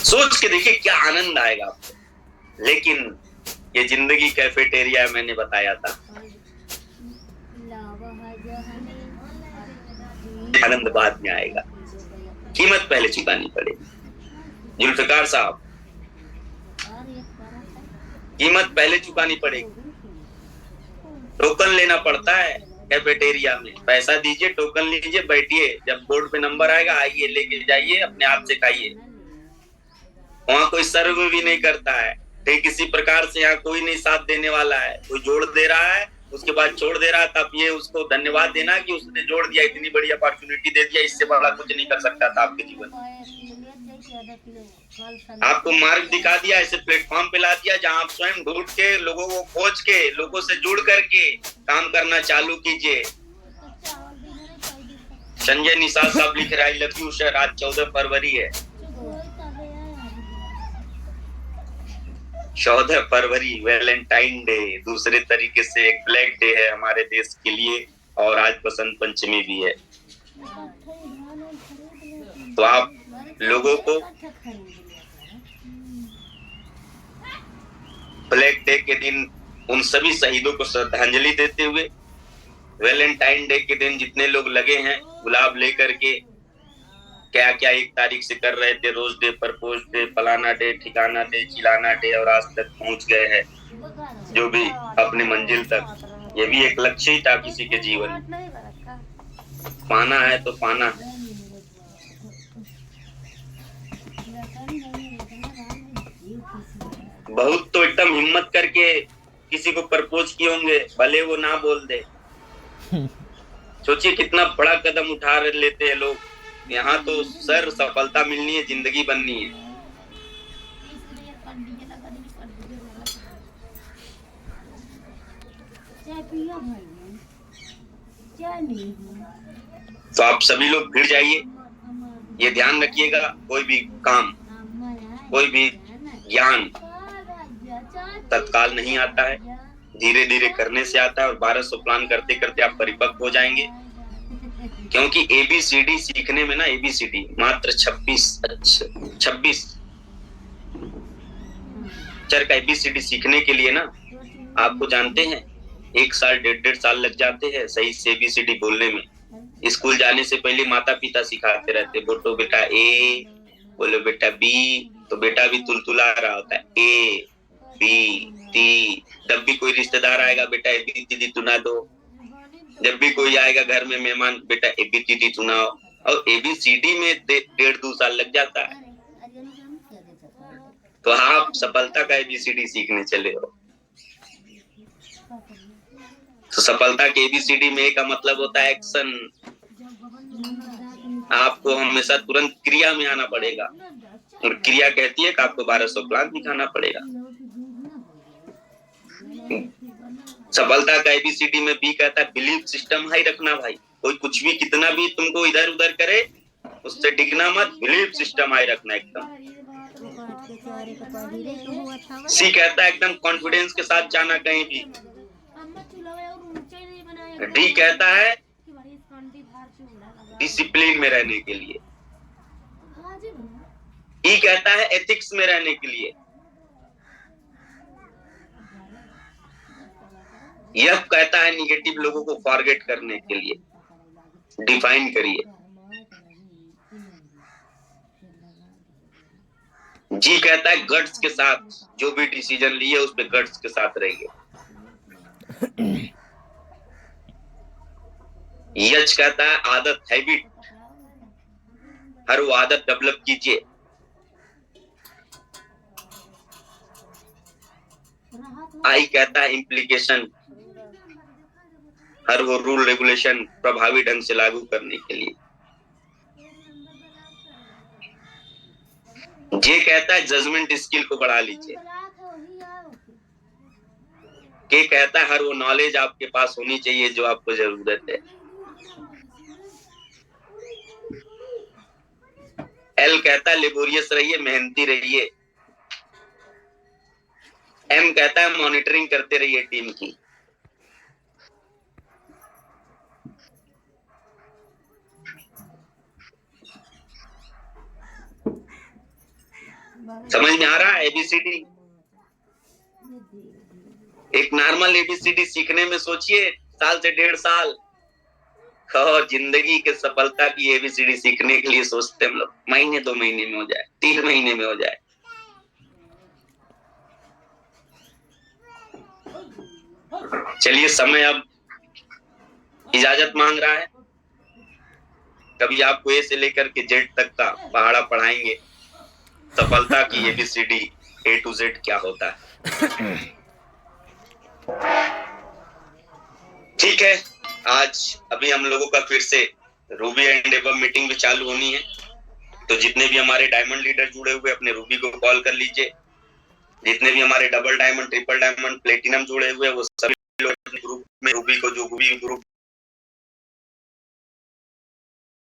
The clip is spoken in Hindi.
सोच के देखिए क्या आनंद आएगा आपको। लेकिन ये जिंदगी कैफेटेरिया है, मैंने बताया था, आनंद बाद में आएगा, कीमत पहले चुकानी पड़ेगी। जुल्फिकार साहब, कीमत पहले चुकानी पड़ेगी। टोकन लेना पड़ता है कैफेटेरिया में, पैसा दीजिए, टोकन लीजिए, बैठिए, जब बोर्ड पे नंबर आएगा आइए, लेके जाइए, अपने आप से खाइए। वहां कोई सर्व भी नहीं करता है, ठीक किसी प्रकार से यहाँ कोई नहीं साथ देने वाला है। कोई जोड़ दे रहा है, उसके बाद छोड़ दे रहा है, तब ये उसको धन्यवाद देना कि उसने जोड़ दिया, इतनी बड़ी अपॉर्चुनिटी दे दिया, इससे बड़ा कुछ नहीं कर सकता था आपके जीवन में। आपको मार्ग दिखा दिया, ऐसे प्लेटफॉर्म पे ला दिया जहां आप स्वयं ढूंढ के, लोगों को खोज के, लोगों से जुड़ करके काम करना चालू कीजिए। संजय निषाद साहब लिख रहा है, लव यू सर, आज 14 फरवरी है। 14 फरवरी वैलेंटाइन डे, दूसरे तरीके से एक ब्लैक डे है हमारे देश के लिए, और आज बसंत पंचमी भी है। तो आप लोगों को ब्लैक डे के दिन उन सभी शहीदों को श्रद्धांजलि देते हुए, वैलेंटाइन डे के दिन जितने लोग लगे हैं गुलाब लेकर के, क्या क्या 1 तारीख से कर रहे थे, रोज डे, प्रपोज डे, फलाना डे, ठिकाना डे, चिलाना डे, और आज तक पहुंच गए हैं जो भी अपनी मंजिल तक। ये भी एक लक्ष्य ही था किसी के जीवन में, पाना है तो पाना है। बहुत तो एकदम हिम्मत करके किसी को प्रपोज किए होंगे, भले वो ना बोल दे। सोचिए कितना बड़ा कदम उठा लेते हैं लोग। यहाँ तो सर सफलता मिलनी है, जिंदगी बननी है। तो आप सभी लोग भिड़ जाइए। ये ध्यान रखिएगा, कोई भी काम, कोई भी ज्ञान तत्काल नहीं आता है, धीरे धीरे करने से आता है, और 1200 प्लान करते करते आप परिपक्व हो जाएंगे। क्योंकि ABCD सीखने में ना, ABCD मात्र 26 अक्षर का ABCD सीखने के लिए ना, आपको जानते हैं 1 साल 1.5 साल लग जाते हैं सही से ABCD बोलने में। स्कूल जाने से पहले माता पिता सिखाते रहते, बोलो बेटा A, बोलो बेटा B, तो बेटा भी तुलतुला रहा होता है, A B T। जब भी कोई रिश्तेदार आएगा, बेटा ABCD सुना दो। जब भी कोई आएगा घर में मेहमान, बेटा ABCD सुनाओ। और ABCD में 1.5-2 साल लग जाता है। तो आप सफलता का ABCD सीखने चले हो। तो सफलता के ABCD में का मतलब होता है एक्शन। आपको हमेशा तुरंत क्रिया में आना पड़ेगा, और क्रिया कहती है कि आपको 1200 प्लान दिखाना पड़ेगा। सफलता का ABCD में B कहता है बिलीफ सिस्टम हाई रखना भाई। कोई कुछ भी कितना भी तुमको इधर उधर करे, उससे डिगना मत, बिलीफ सिस्टम हाई रखना एकदम। C कहता है एकदम कॉन्फिडेंस के साथ जाना कहीं भी। D कहता है डिसिप्लिन में रहने के लिए। E कहता है एथिक्स में रहने के लिए। F कहता है निगेटिव लोगों को फॉरगेट करने के लिए। डिफाइन करिए। G कहता है गट्स के साथ, जो भी डिसीजन लिए उस पे गट्स के साथ रहिए। H कहता है आदत, हैबिट, हर वो आदत डेवलप कीजिए। I कहता है इम्प्लीकेशन, हर वो रूल रेगुलेशन प्रभावी ढंग से लागू करने के लिए। J कहता है जजमेंट स्किल को बढ़ा लीजिए। K कहता है हर वो नॉलेज आपके पास होनी चाहिए जो आपको जरूरत है। L कहता है लेबोरियस रहिए, मेहनती रहिए। M कहता है मॉनिटरिंग करते रहिए टीम की। समझ में आ रहा है एबीसीडी? एक नॉर्मल एबीसीडी सीखने में सोचिए साल से 1.5 साल, और जिंदगी के सफलता की एबीसीडी सीखने के लिए सोचते हम लोग महीने 2 महीने में हो जाए, 3 महीने में हो जाए। चलिए समय अब इजाजत मांग रहा है। कभी आपको ए से लेकर के जेड तक का पहाड़ा पढ़ाएंगे, सफलता की एबीसीडी A to Z क्या होता है। ठीक है, आज अभी हम लोगों का फिर से रूबी एंड एबव मीटिंग भी चालू होनी है, तो जितने भी हमारे डायमंड लीडर जुड़े हुए अपने रूबी को कॉल कर लीजिए। जितने भी हमारे double diamond, triple diamond, platinum जुड़े हुए वो सभी लोग ग्रुप में रूबी को, जो रूबी ग्रुप